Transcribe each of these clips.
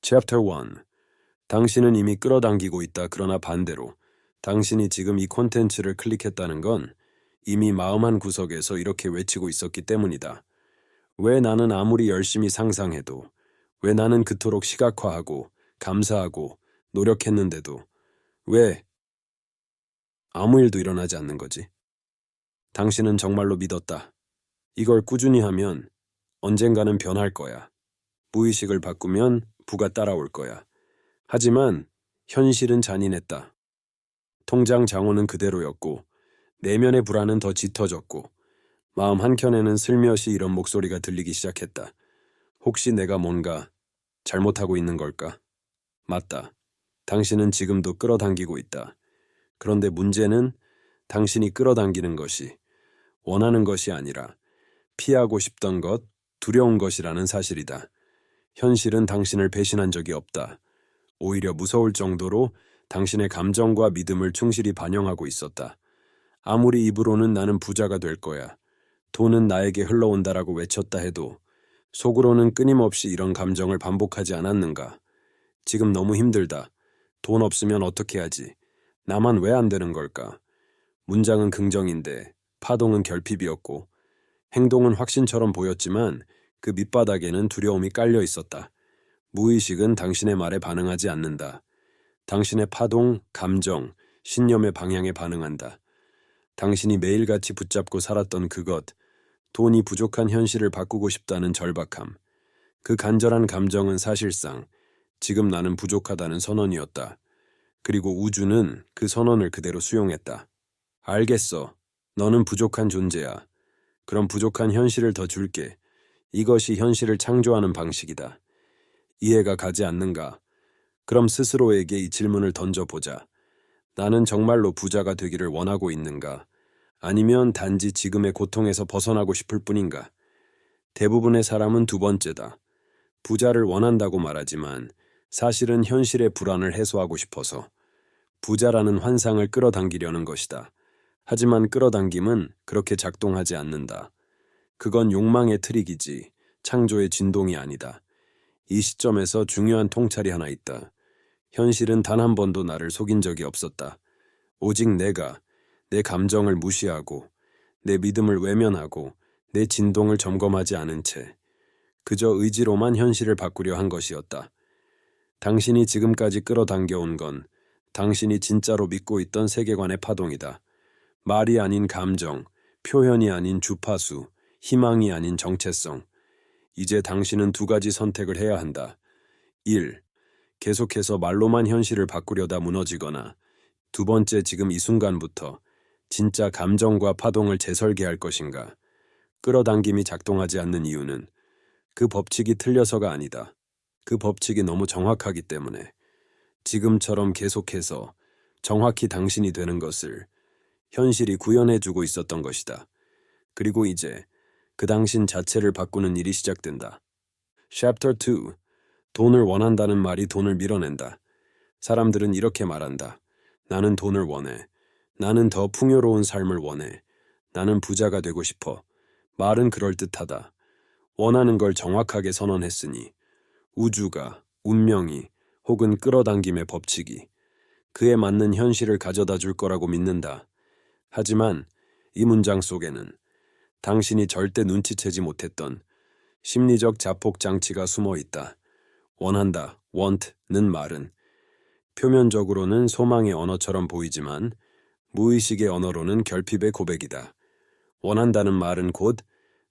Chapter 1. 당신은 이미 끌어당기고 있다. 그러나 반대로 당신이 지금 이 콘텐츠를 클릭했다는 건 이미 마음 한 구석에서 이렇게 외치고 있었기 때문이다. 왜 나는 아무리 열심히 상상해도, 왜 나는 그토록 시각화하고 감사하고 노력했는데도 왜 아무 일도 일어나지 않는 거지? 당신은 정말로 믿었다. 이걸 꾸준히 하면 언젠가는 변할 거야. 무의식을 바꾸면 부가 따라올 거야. 하지만 현실은 잔인했다. 통장 장원은 그대로였고 내면의 불안은 더 짙어졌고 마음 한켠에는 슬며시 이런 목소리가 들리기 시작했다. 혹시 내가 뭔가 잘못하고 있는 걸까? 맞다. 당신은 지금도 끌어당기고 있다. 그런데 문제는 당신이 끌어당기는 것이 원하는 것이 아니라 피하고 싶던 것, 두려운 것이라는 사실이다. 현실은 당신을 배신한 적이 없다. 오히려 무서울 정도로 당신의 감정과 믿음을 충실히 반영하고 있었다. 아무리 입으로는 나는 부자가 될 거야, 돈은 나에게 흘러온다라고 외쳤다 해도 속으로는 끊임없이 이런 감정을 반복하지 않았는가? 지금 너무 힘들다. 돈 없으면 어떻게 하지? 나만 왜 안 되는 걸까? 문장은 긍정인데 파동은 결핍이었고 행동은 확신처럼 보였지만 그 밑바닥에는 두려움이 깔려 있었다. 무의식은 당신의 말에 반응하지 않는다. 당신의 파동, 감정, 신념의 방향에 반응한다. 당신이 매일같이 붙잡고 살았던 그것, 돈이 부족한 현실을 바꾸고 싶다는 절박함. 그 간절한 감정은 사실상 지금 나는 부족하다는 선언이었다. 그리고 우주는 그 선언을 그대로 수용했다. 알겠어. 너는 부족한 존재야. 그럼 부족한 현실을 더 줄게. 이것이 현실을 창조하는 방식이다. 이해가 가지 않는가? 그럼 스스로에게 이 질문을 던져보자. 나는 정말로 부자가 되기를 원하고 있는가? 아니면 단지 지금의 고통에서 벗어나고 싶을 뿐인가? 대부분의 사람은 두 번째다. 부자를 원한다고 말하지만 사실은 현실의 불안을 해소하고 싶어서 부자라는 환상을 끌어당기려는 것이다. 하지만 끌어당김은 그렇게 작동하지 않는다. 그건 욕망의 트릭이지 창조의 진동이 아니다. 이 시점에서 중요한 통찰이 하나 있다. 현실은 단 한 번도 나를 속인 적이 없었다. 오직 내가 내 감정을 무시하고 내 믿음을 외면하고 내 진동을 점검하지 않은 채 그저 의지로만 현실을 바꾸려 한 것이었다. 당신이 지금까지 끌어당겨온 건 당신이 진짜로 믿고 있던 세계관의 파동이다. 말이 아닌 감정, 표현이 아닌 주파수, 희망이 아닌 정체성. 이제 당신은 두 가지 선택을 해야 한다. 1. 계속해서 말로만 현실을 바꾸려다 무너지거나 두 번째, 지금 이 순간부터 진짜 감정과 파동을 재설계할 것인가. 끌어당김이 작동하지 않는 이유는 그 법칙이 틀려서가 아니다. 그 법칙이 너무 정확하기 때문에 지금처럼 계속해서 정확히 당신이 되는 것을 현실이 구현해주고 있었던 것이다. 그리고 이제 그 당신 자체를 바꾸는 일이 시작된다. Chapter 2. 돈을 원한다는 말이 돈을 밀어낸다. 사람들은 이렇게 말한다. 나는 돈을 원해. 나는 더 풍요로운 삶을 원해. 나는 부자가 되고 싶어. 말은 그럴듯하다. 원하는 걸 정확하게 선언했으니 우주가, 운명이, 혹은 끌어당김의 법칙이 그에 맞는 현실을 가져다 줄 거라고 믿는다. 하지만 이 문장 속에는 당신이 절대 눈치채지 못했던 심리적 자폭 장치가 숨어 있다. 원한다, want는 말은 표면적으로는 소망의 언어처럼 보이지만 무의식의 언어로는 결핍의 고백이다. 원한다는 말은 곧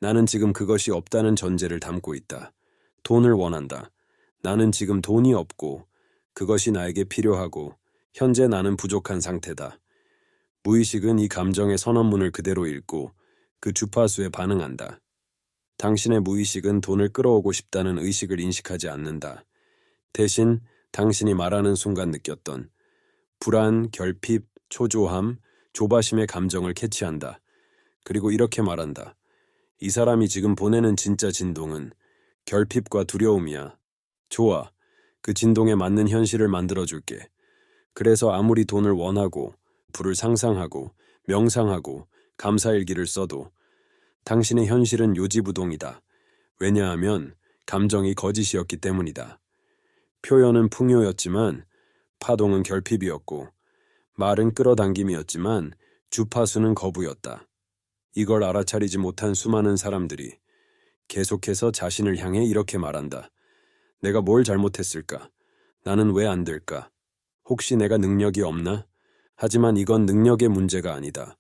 나는 지금 그것이 없다는 전제를 담고 있다. 돈을 원한다. 나는 지금 돈이 없고 그것이 나에게 필요하고 현재 나는 부족한 상태다. 무의식은 이 감정의 선언문을 그대로 읽고 그 주파수에 반응한다. 당신의 무의식은 돈을 끌어오고 싶다는 의식을 인식하지 않는다. 대신 당신이 말하는 순간 느꼈던 불안, 결핍, 초조함, 조바심의 감정을 캐치한다. 그리고 이렇게 말한다. 이 사람이 지금 보내는 진짜 진동은 결핍과 두려움이야. 좋아. 그 진동에 맞는 현실을 만들어줄게. 그래서 아무리 돈을 원하고 부를 상상하고 명상하고 감사일기를 써도 당신의 현실은 요지부동이다. 왜냐하면 감정이 거짓이었기 때문이다. 표현은 풍요였지만 파동은 결핍이었고, 말은 끌어당김이었지만 주파수는 거부였다. 이걸 알아차리지 못한 수많은 사람들이 계속해서 자신을 향해 이렇게 말한다. 내가 뭘 잘못했을까? 나는 왜 안 될까? 혹시 내가 능력이 없나? 하지만 이건 능력의 문제가 아니다.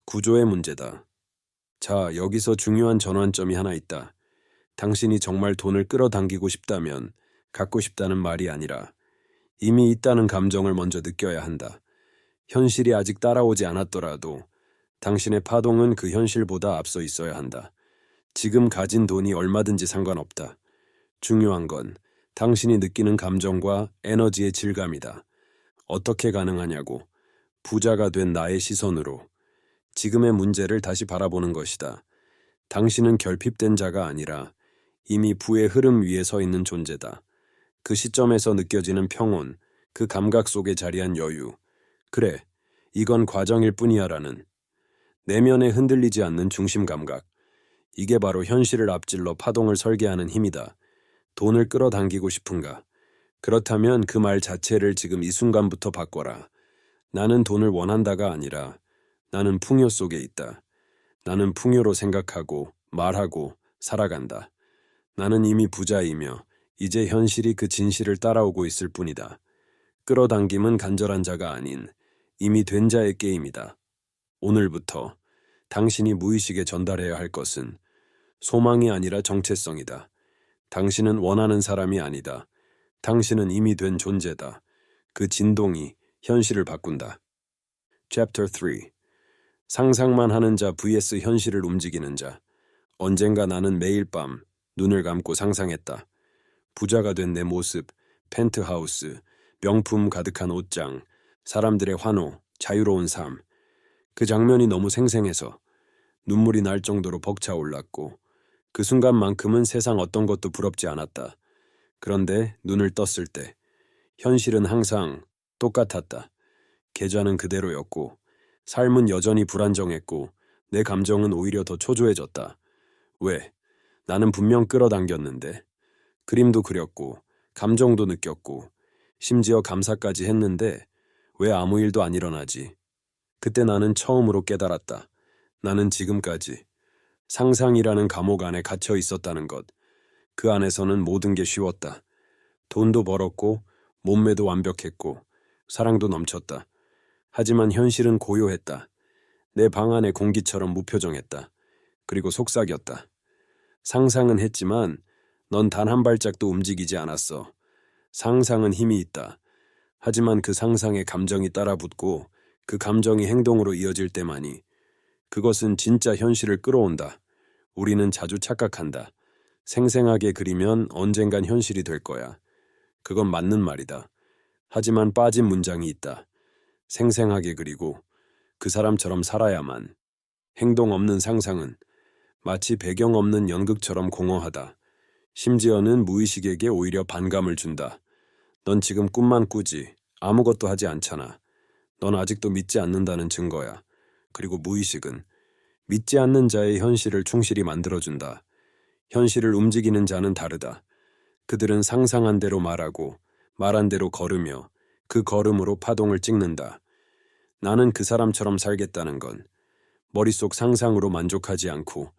구조의 문제다. 자, 여기서 중요한 전환점이 하나 있다. 당신이 정말 돈을 끌어당기고 싶다면 갖고 싶다는 말이 아니라 이미 있다는 감정을 먼저 느껴야 한다. 현실이 아직 따라오지 않았더라도 당신의 파동은 그 현실보다 앞서 있어야 한다. 지금 가진 돈이 얼마든지 상관없다. 중요한 건 당신이 느끼는 감정과 에너지의 질감이다. 어떻게 가능하냐고. 부자가 된 나의 시선으로 지금의 문제를 다시 바라보는 것이다. 당신은 결핍된 자가 아니라 이미 부의 흐름 위에 서 있는 존재다. 그 시점에서 느껴지는 평온, 그 감각 속에 자리한 여유. 그래, 이건 과정일 뿐이야라는 내면에 흔들리지 않는 중심 감각. 이게 바로 현실을 앞질러 파동을 설계하는 힘이다. 돈을 끌어당기고 싶은가? 그렇다면 그 말 자체를 지금 이 순간부터 바꿔라. 나는 돈을 원한다가 아니라 나는 풍요 속에 있다. 나는 풍요로 생각하고 말하고 살아간다. 나는 이미 부자이며 이제 현실이 그 진실을 따라오고 있을 뿐이다. 끌어당김은 간절한 자가 아닌 이미 된 자의 게임이다. 오늘부터 당신이 무의식에 전달해야 할 것은 소망이 아니라 정체성이다. 당신은 원하는 사람이 아니다. 당신은 이미 된 존재다. 그 진동이 현실을 바꾼다. Chapter 3. 상상만 하는 자 vs 현실을 움직이는 자. 언젠가 나는 매일 밤 눈을 감고 상상했다. 부자가 된 내 모습, 펜트하우스, 명품 가득한 옷장, 사람들의 환호, 자유로운 삶. 그 장면이 너무 생생해서 눈물이 날 정도로 벅차올랐고 그 순간만큼은 세상 어떤 것도 부럽지 않았다. 그런데 눈을 떴을 때 현실은 항상 똑같았다. 계좌는 그대로였고 삶은 여전히 불안정했고 내 감정은 오히려 더 초조해졌다. 왜? 나는 분명 끌어당겼는데 그림도 그렸고 감정도 느꼈고 심지어 감사까지 했는데 왜 아무 일도 안 일어나지? 그때 나는 처음으로 깨달았다. 나는 지금까지 상상이라는 감옥 안에 갇혀 있었다는 것. 그 안에서는 모든 게 쉬웠다. 돈도 벌었고 몸매도 완벽했고 사랑도 넘쳤다. 하지만 현실은 고요했다. 내 방 안의 공기처럼 무표정했다. 그리고 속삭였다. 상상은 했지만 넌 단 한 발짝도 움직이지 않았어. 상상은 힘이 있다. 하지만 그 상상에 감정이 따라붙고 그 감정이 행동으로 이어질 때만이 그것은 진짜 현실을 끌어온다. 우리는 자주 착각한다. 생생하게 그리면 언젠간 현실이 될 거야. 그건 맞는 말이다. 하지만 빠진 문장이 있다. 생생하게 그리고 그 사람처럼 살아야만. 행동 없는 상상은 마치 배경 없는 연극처럼 공허하다. 심지어는 무의식에게 오히려 반감을 준다. 넌 지금 꿈만 꾸지. 아무것도 하지 않잖아. 넌 아직도 믿지 않는다는 증거야. 그리고 무의식은 믿지 않는 자의 현실을 충실히 만들어준다. 현실을 움직이는 자는 다르다. 그들은 상상한 대로 말하고 말한 대로 걸으며 그 걸음으로 파동을 찍는다. 나는 그 사람처럼 살겠다는 건 머릿속 상상으로 만족하지 않고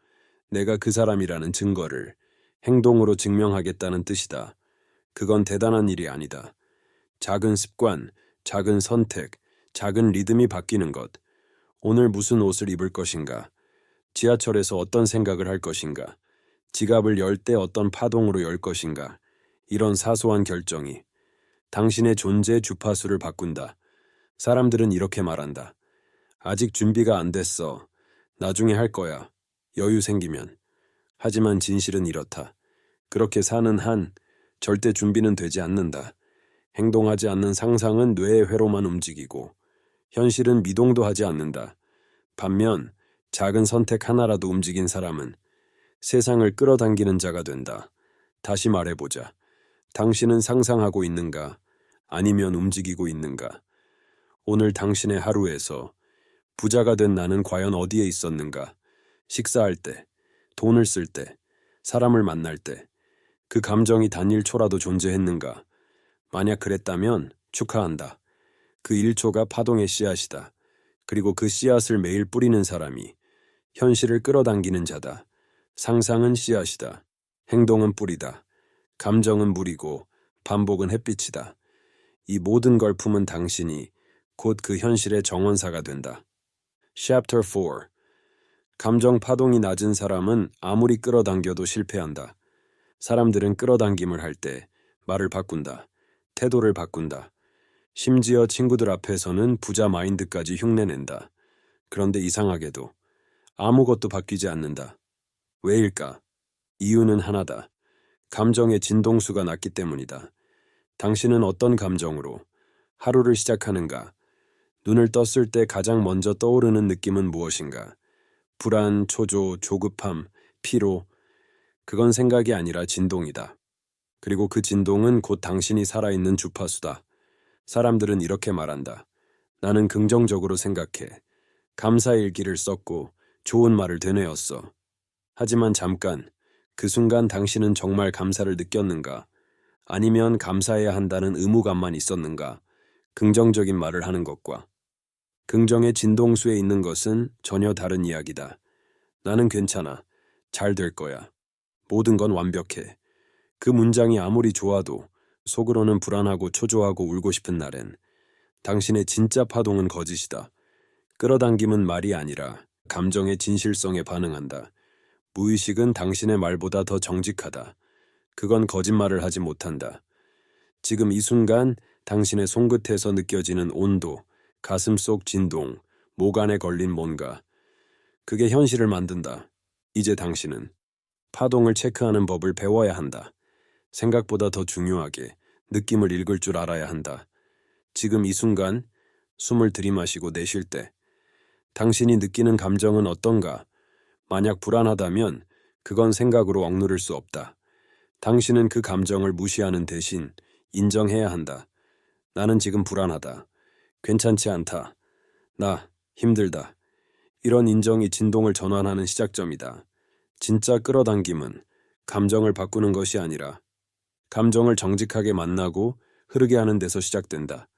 내가 그 사람이라는 증거를 행동으로 증명하겠다는 뜻이다. 그건 대단한 일이 아니다. 작은 습관, 작은 선택, 작은 리듬이 바뀌는 것. 오늘 무슨 옷을 입을 것인가? 지하철에서 어떤 생각을 할 것인가? 지갑을 열 때 어떤 파동으로 열 것인가? 이런 사소한 결정이 당신의 존재 주파수를 바꾼다. 사람들은 이렇게 말한다. 아직 준비가 안 됐어. 나중에 할 거야. 여유 생기면. 하지만 진실은 이렇다. 그렇게 사는 한 절대 준비는 되지 않는다. 행동하지 않는 상상은 뇌의 회로만 움직이고 현실은 미동도 하지 않는다. 반면 작은 선택 하나라도 움직인 사람은 세상을 끌어당기는 자가 된다. 다시 말해보자. 당신은 상상하고 있는가? 아니면 움직이고 있는가? 오늘 당신의 하루에서 부자가 된 나는 과연 어디에 있었는가? 식사할 때, 돈을 쓸 때, 사람을 만날 때, 그 감정이 단 1초라도 존재했는가? 만약 그랬다면 축하한다. 그 1초가 파동의 씨앗이다. 그리고 그 씨앗을 매일 뿌리는 사람이 현실을 끌어당기는 자다. 상상은 씨앗이다. 행동은 뿌리다. 감정은 물이고 반복은 햇빛이다. 이 모든 걸 품은 당신이 곧 그 현실의 정원사가 된다. Chapter 4. 감정 파동이 낮은 사람은 아무리 끌어당겨도 실패한다. 사람들은 끌어당김을 할 때 말을 바꾼다. 태도를 바꾼다. 심지어 친구들 앞에서는 부자 마인드까지 흉내낸다. 그런데 이상하게도 아무것도 바뀌지 않는다. 왜일까? 이유는 하나다. 감정의 진동수가 낮기 때문이다. 당신은 어떤 감정으로 하루를 시작하는가? 눈을 떴을 때 가장 먼저 떠오르는 느낌은 무엇인가? 불안, 초조, 조급함, 피로. 그건 생각이 아니라 진동이다. 그리고 그 진동은 곧 당신이 살아있는 주파수다. 사람들은 이렇게 말한다. 나는 긍정적으로 생각해. 감사일기를 썼고 좋은 말을 되뇌었어. 하지만 잠깐, 그 순간 당신은 정말 감사를 느꼈는가? 아니면 감사해야 한다는 의무감만 있었는가? 긍정적인 말을 하는 것과 긍정의 진동수에 있는 것은 전혀 다른 이야기다. 나는 괜찮아. 잘 될 거야. 모든 건 완벽해. 그 문장이 아무리 좋아도 속으로는 불안하고 초조하고 울고 싶은 날엔 당신의 진짜 파동은 거짓이다. 끌어당김은 말이 아니라 감정의 진실성에 반응한다. 무의식은 당신의 말보다 더 정직하다. 그건 거짓말을 하지 못한다. 지금 이 순간 당신의 손끝에서 느껴지는 온도, 가슴 속 진동, 목 안에 걸린 뭔가. 그게 현실을 만든다. 이제 당신은 파동을 체크하는 법을 배워야 한다. 생각보다 더 중요하게 느낌을 읽을 줄 알아야 한다. 지금 이 순간 숨을 들이마시고 내쉴 때 당신이 느끼는 감정은 어떤가? 만약 불안하다면 그건 생각으로 억누를 수 없다. 당신은 그 감정을 무시하는 대신 인정해야 한다. 나는 지금 불안하다. 괜찮지 않다. 나 힘들다. 이런 인정이 진동을 전환하는 시작점이다. 진짜 끌어당김은 감정을 바꾸는 것이 아니라 감정을 정직하게 만나고 흐르게 하는 데서 시작된다.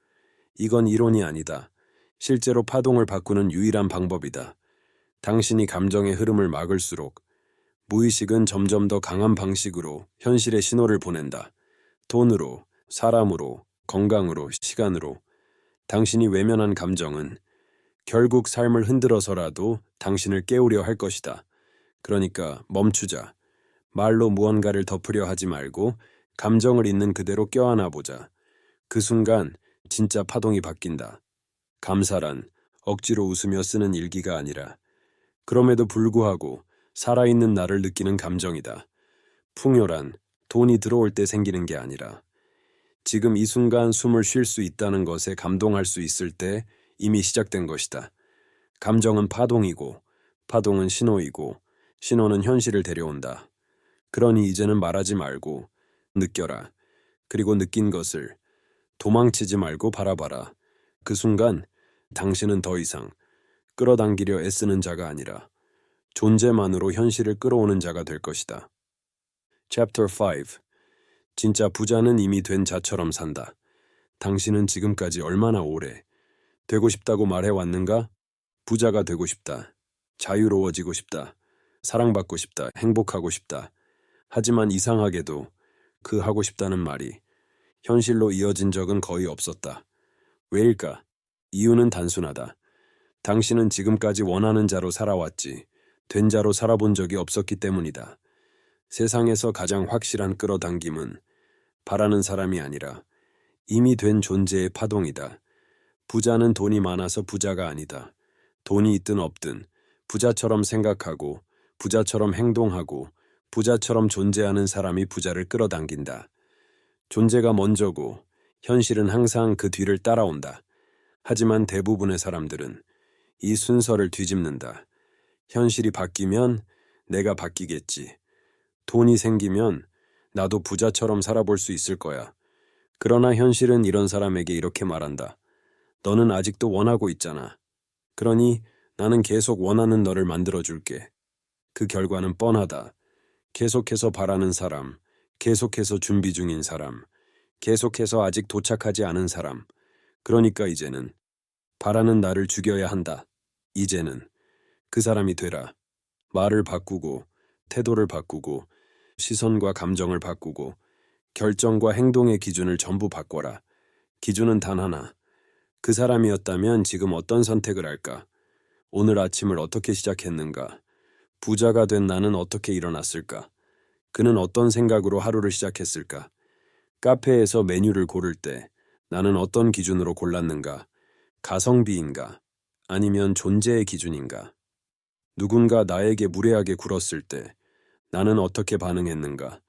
이건 이론이 아니다. 실제로 파동을 바꾸는 유일한 방법이다. 당신이 감정의 흐름을 막을수록 무의식은 점점 더 강한 방식으로 현실의 신호를 보낸다. 돈으로, 사람으로, 건강으로, 시간으로. 당신이 외면한 감정은 결국 삶을 흔들어서라도 당신을 깨우려 할 것이다. 그러니까 멈추자. 말로 무언가를 덮으려 하지 말고 감정을 있는 그대로 껴안아 보자. 그 순간 진짜 파동이 바뀐다. 감사란 억지로 웃으며 쓰는 일기가 아니라 그럼에도 불구하고 살아있는 나를 느끼는 감정이다. 풍요란 돈이 들어올 때 생기는 게 아니라 지금 이 순간 숨을 쉴 수 있다는 것에 감동할 수 있을 때 이미 시작된 것이다. 감정은 파동이고 파동은 신호이고 신호는 현실을 데려온다. 그러니 이제는 말하지 말고 느껴라. 그리고 느낀 것을 도망치지 말고 바라봐라. 그 순간 당신은 더 이상 끌어당기려 애쓰는 자가 아니라 존재만으로 현실을 끌어오는 자가 될 것이다. Chapter 5. 진짜 부자는 이미 된 자처럼 산다. 당신은 지금까지 얼마나 오래 되고 싶다고 말해왔는가? 부자가 되고 싶다. 자유로워지고 싶다. 사랑받고 싶다. 행복하고 싶다. 하지만 이상하게도 그 하고 싶다는 말이 현실로 이어진 적은 거의 없었다. 왜일까? 이유는 단순하다. 당신은 지금까지 원하는 자로 살아왔지 된 자로 살아본 적이 없었기 때문이다. 세상에서 가장 확실한 끌어당김은 바라는 사람이 아니라 이미 된 존재의 파동이다. 부자는 돈이 많아서 부자가 아니다. 돈이 있든 없든 부자처럼 생각하고 부자처럼 행동하고 부자처럼 존재하는 사람이 부자를 끌어당긴다. 존재가 먼저고 현실은 항상 그 뒤를 따라온다. 하지만 대부분의 사람들은 이 순서를 뒤집는다. 현실이 바뀌면 내가 바뀌겠지. 돈이 생기면 나도 부자처럼 살아볼 수 있을 거야. 그러나 현실은 이런 사람에게 이렇게 말한다. 너는 아직도 원하고 있잖아. 그러니 나는 계속 원하는 너를 만들어줄게. 그 결과는 뻔하다. 계속해서 바라는 사람, 계속해서 준비 중인 사람, 계속해서 아직 도착하지 않은 사람. 그러니까 이제는 바라는 나를 죽여야 한다. 이제는 그 사람이 되라. 말을 바꾸고, 태도를 바꾸고, 시선과 감정을 바꾸고, 결정과 행동의 기준을 전부 바꿔라. 기준은 단 하나. 그 사람이었다면 지금 어떤 선택을 할까? 오늘 아침을 어떻게 시작했는가? 부자가 된 나는 어떻게 일어났을까? 그는 어떤 생각으로 하루를 시작했을까? 카페에서 메뉴를 고를 때 나는 어떤 기준으로 골랐는가? 가성비인가? 아니면 존재의 기준인가? 누군가 나에게 무례하게 굴었을 때 나는 어떻게 반응했는가?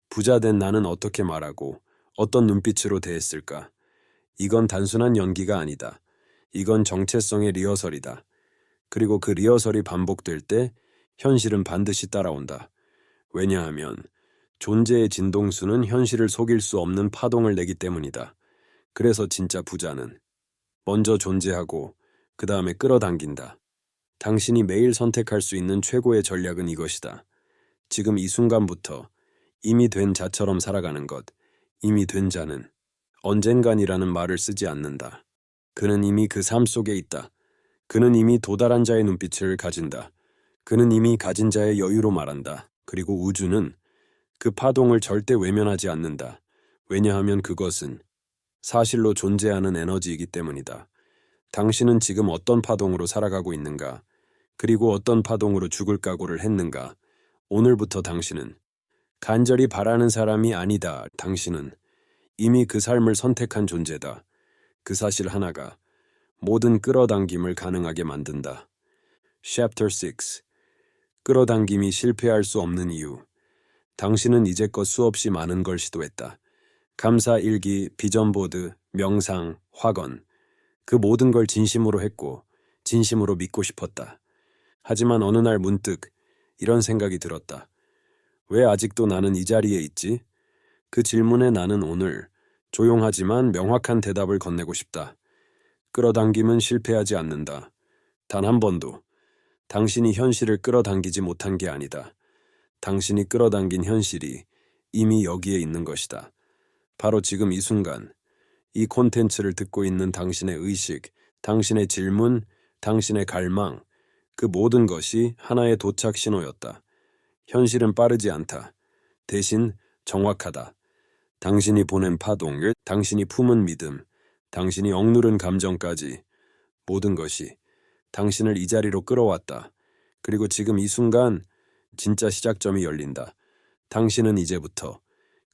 부자 된 나는 어떻게 말하고 어떤 눈빛으로 대했을까? 이건 단순한 연기가 아니다. 이건 정체성의 리허설이다. 그리고 그 리허설이 반복될 때 현실은 반드시 따라온다. 왜냐하면 존재의 진동수는 현실을 속일 수 없는 파동을 내기 때문이다. 그래서 진짜 부자는 먼저 존재하고 그 다음에 끌어당긴다. 당신이 매일 선택할 수 있는 최고의 전략은 이것이다. 지금 이 순간부터 이미 된 자처럼 살아가는 것. 이미 된 자는 언젠간이라는 말을 쓰지 않는다. 그는 이미 그 삶 속에 있다. 그는 이미 도달한 자의 눈빛을 가진다. 그는 이미 가진 자의 여유로 말한다. 그리고 우주는 그 파동을 절대 외면하지 않는다. 왜냐하면 그것은 사실로 존재하는 에너지이기 때문이다. 당신은 지금 어떤 파동으로 살아가고 있는가? 그리고 어떤 파동으로 죽을 각오를 했는가? 오늘부터 당신은 간절히 바라는 사람이 아니다. 당신은 이미 그 삶을 선택한 존재다. 그 사실 하나가 모든 끌어당김을 가능하게 만든다. Chapter 6. 끌어당김이 실패할 수 없는 이유. 당신은 이제껏 수없이 많은 걸 시도했다. 감사 일기, 비전보드, 명상, 확언. 그 모든 걸 진심으로 했고 진심으로 믿고 싶었다. 하지만 어느 날 문득 이런 생각이 들었다. 왜 아직도 나는 이 자리에 있지? 그 질문에 나는 오늘 조용하지만 명확한 대답을 건네고 싶다. 끌어당김은 실패하지 않는다. 단 한 번도. 당신이 현실을 끌어당기지 못한 게 아니다. 당신이 끌어당긴 현실이 이미 여기에 있는 것이다. 바로 지금 이 순간, 이 콘텐츠를 듣고 있는 당신의 의식, 당신의 질문, 당신의 갈망, 그 모든 것이 하나의 도착 신호였다. 현실은 빠르지 않다. 대신 정확하다. 당신이 보낸 파동을, 당신이 품은 믿음, 당신이 억누른 감정까지 모든 것이 당신을 이 자리로 끌어왔다. 그리고 지금 이 순간 진짜 시작점이 열린다. 당신은 이제부터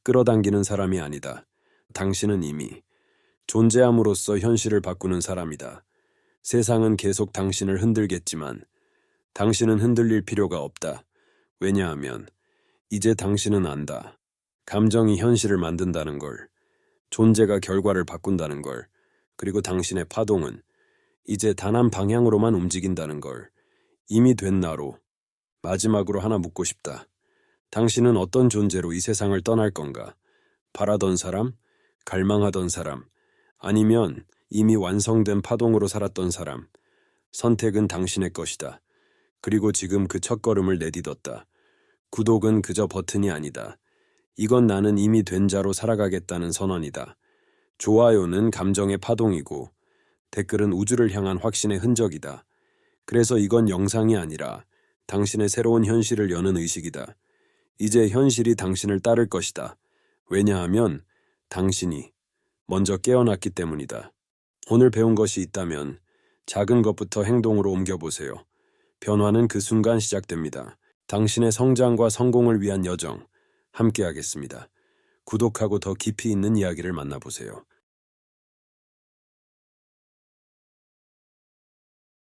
끌어당기는 사람이 아니다. 당신은 이미 존재함으로써 현실을 바꾸는 사람이다. 세상은 계속 당신을 흔들겠지만 당신은 흔들릴 필요가 없다. 왜냐하면 이제 당신은 안다. 감정이 현실을 만든다는 걸, 존재가 결과를 바꾼다는 걸, 그리고 당신의 파동은 이제 단 한 방향으로만 움직인다는 걸. 이미 된 나로 마지막으로 하나 묻고 싶다. 당신은 어떤 존재로 이 세상을 떠날 건가? 바라던 사람? 갈망하던 사람? 아니면 이미 완성된 파동으로 살았던 사람? 선택은 당신의 것이다. 그리고 지금 그 첫걸음을 내딛었다. 구독은 그저 버튼이 아니다. 이건 나는 이미 된 자로 살아가겠다는 선언이다. 좋아요는 감정의 파동이고 댓글은 우주를 향한 확신의 흔적이다. 그래서 이건 영상이 아니라 당신의 새로운 현실을 여는 의식이다. 이제 현실이 당신을 따를 것이다. 왜냐하면 당신이 먼저 깨어났기 때문이다. 오늘 배운 것이 있다면 작은 것부터 행동으로 옮겨보세요. 변화는 그 순간 시작됩니다. 당신의 성장과 성공을 위한 여정 함께하겠습니다. 구독하고 더 깊이 있는 이야기를 만나보세요.